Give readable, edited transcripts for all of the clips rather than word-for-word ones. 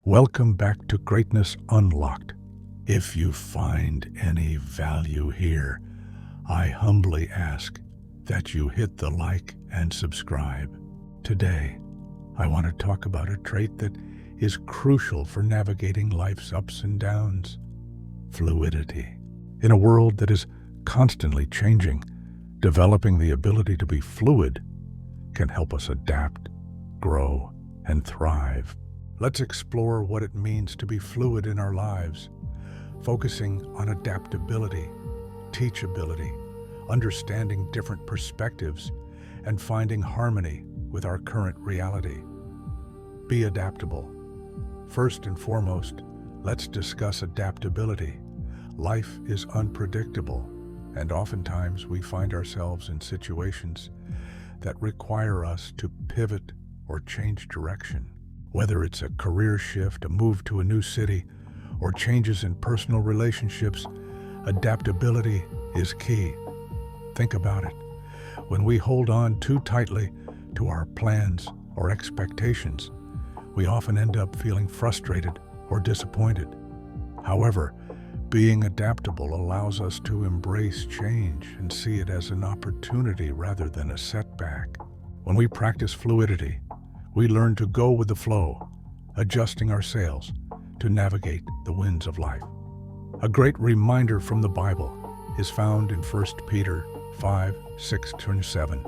Welcome back to Greatness Unlocked. If you find any value here, I humbly ask that you hit the like and subscribe. Today, I want to talk about a trait that is crucial for navigating life's ups and downs: fluidity. In a world that is constantly changing, developing the ability to be fluid can help us adapt, grow, and thrive. Let's explore what it means to be fluid in our lives, focusing on adaptability, teachability, understanding different perspectives, and finding harmony with our current reality. Be adaptable. First and foremost, let's discuss adaptability. Life is unpredictable, and oftentimes we find ourselves in situations that require us to pivot or change direction. Whether it's a career shift, a move to a new city, or changes in personal relationships, adaptability is key. Think about it. When we hold on too tightly to our plans or expectations, we often end up feeling frustrated or disappointed. However, being adaptable allows us to embrace change and see it as an opportunity rather than a setback. When we practice fluidity, we learn to go with the flow, adjusting our sails to navigate the winds of life. A great reminder from the Bible is found in 1 Peter 5:6-7.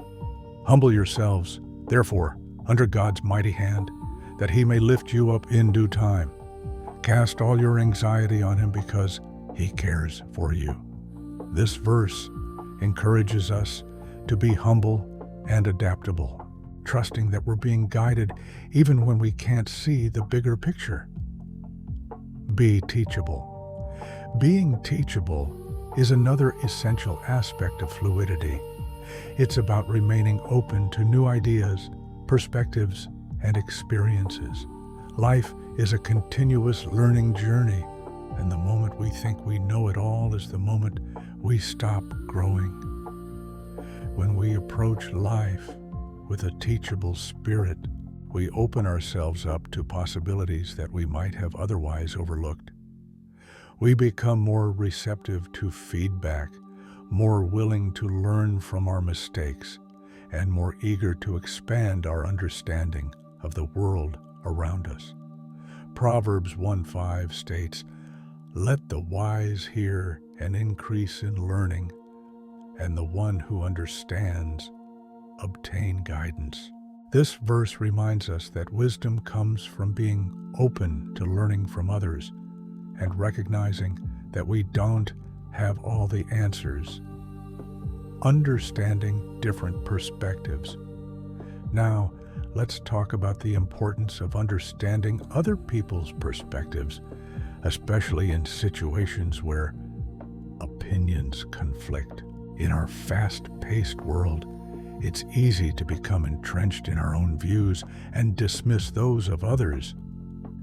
Humble yourselves, therefore, under God's mighty hand, that he may lift you up in due time. Cast all your anxiety on him because he cares for you. This verse encourages us to be humble and adaptable, trusting that we're being guided even when we can't see the bigger picture. Be teachable. Being teachable is another essential aspect of fluidity. It's about remaining open to new ideas, perspectives, and experiences. Life is a continuous learning journey, and the moment we think we know it all is the moment we stop growing. When we approach life with a teachable spirit, we open ourselves up to possibilities that we might have otherwise overlooked. We become more receptive to feedback, more willing to learn from our mistakes, and more eager to expand our understanding of the world around us. Proverbs 1:5 states, "Let the wise hear and increase in learning, and the one who understands obtain guidance." This verse reminds us that wisdom comes from being open to learning from others and recognizing that we don't have all the answers. Understanding different perspectives. Now, let's talk about the importance of understanding other people's perspectives, especially in situations where opinions conflict. In our fast-paced world, it's easy to become entrenched in our own views and dismiss those of others.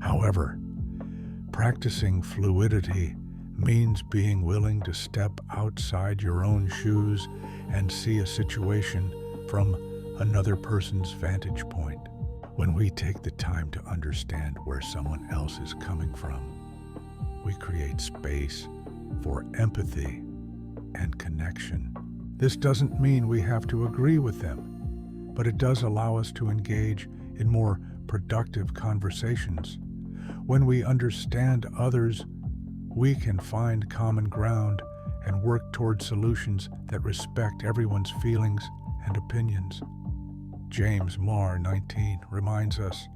However, practicing fluidity means being willing to step outside your own shoes and see a situation from another person's vantage point. When we take the time to understand where someone else is coming from, we create space for empathy and connection. This doesn't mean we have to agree with them, but it does allow us to engage in more productive conversations. When we understand others, we can find common ground and work toward solutions that respect everyone's feelings and opinions. James 19 reminds us,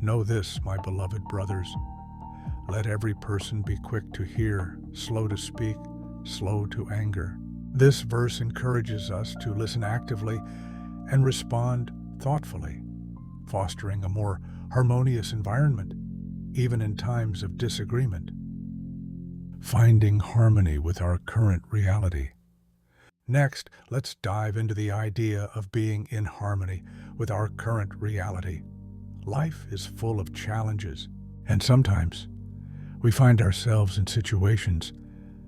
"Know this, my beloved brothers, let every person be quick to hear, slow to speak, slow to anger." This verse encourages us to listen actively and respond thoughtfully, fostering a more harmonious environment, even in times of disagreement. Finding harmony with our current reality. Next, let's dive into the idea of being in harmony with our current reality. Life is full of challenges, and sometimes we find ourselves in situations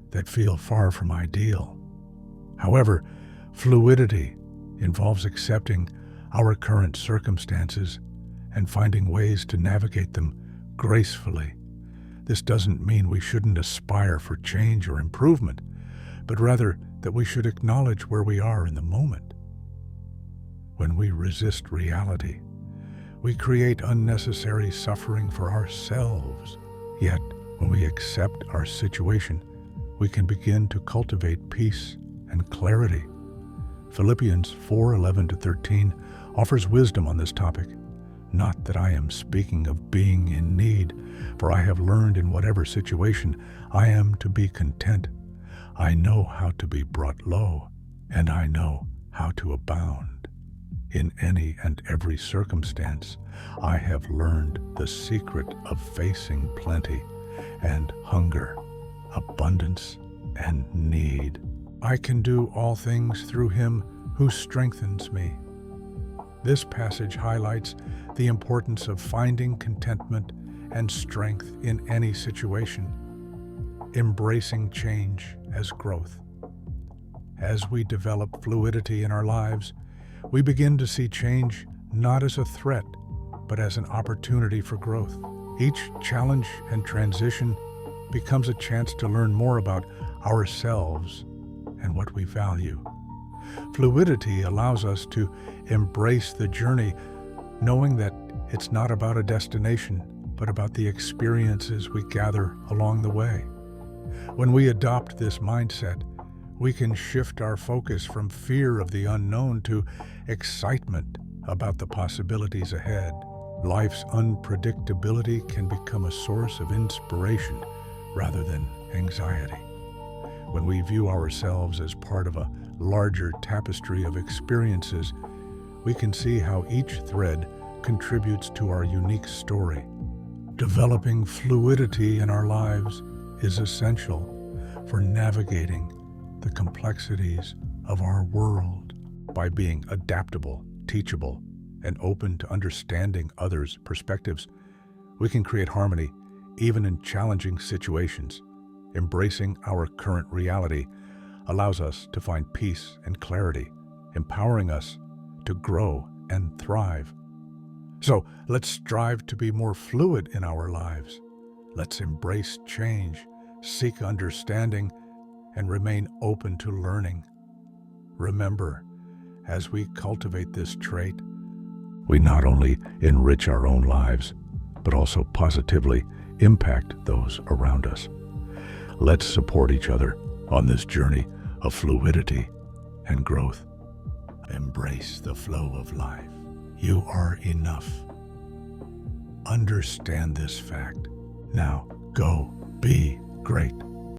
that feel far from ideal. However, fluidity involves accepting our current circumstances and finding ways to navigate them gracefully. This doesn't mean we shouldn't aspire for change or improvement, but rather that we should acknowledge where we are in the moment. When we resist reality, we create unnecessary suffering for ourselves. Yet, when we accept our situation, we can begin to cultivate peace and clarity. Philippians 4:11-13 offers wisdom on this topic. Not that I am speaking of being in need, for I have learned in whatever situation I am to be content. I know how to be brought low, and I know how to abound. In any and every circumstance, I have learned the secret of facing plenty and hunger, abundance and need. I can do all things through Him who strengthens me. This passage highlights the importance of finding contentment and strength in any situation, embracing change as growth. As we develop fluidity in our lives, we begin to see change not as a threat, but as an opportunity for growth. Each challenge and transition becomes a chance to learn more about ourselves and what we value. Fluidity allows us to embrace the journey, knowing that it's not about a destination, but about the experiences we gather along the way. When we adopt this mindset, we can shift our focus from fear of the unknown to excitement about the possibilities ahead. Life's unpredictability can become a source of inspiration rather than anxiety. When we view ourselves as part of a larger tapestry of experiences, we can see how each thread contributes to our unique story. Developing fluidity in our lives is essential for navigating the complexities of our world. By being adaptable, teachable, and open to understanding others' perspectives, we can create harmony even in challenging situations. Embracing our current reality allows us to find peace and clarity, empowering us to grow and thrive. So let's strive to be more fluid in our lives. Let's embrace change, seek understanding, and remain open to learning. Remember, as we cultivate this trait, we not only enrich our own lives, but also positively impact those around us. Let's support each other on this journey of fluidity and growth. Embrace the flow of life. You are enough. Understand this fact. Now, go be great.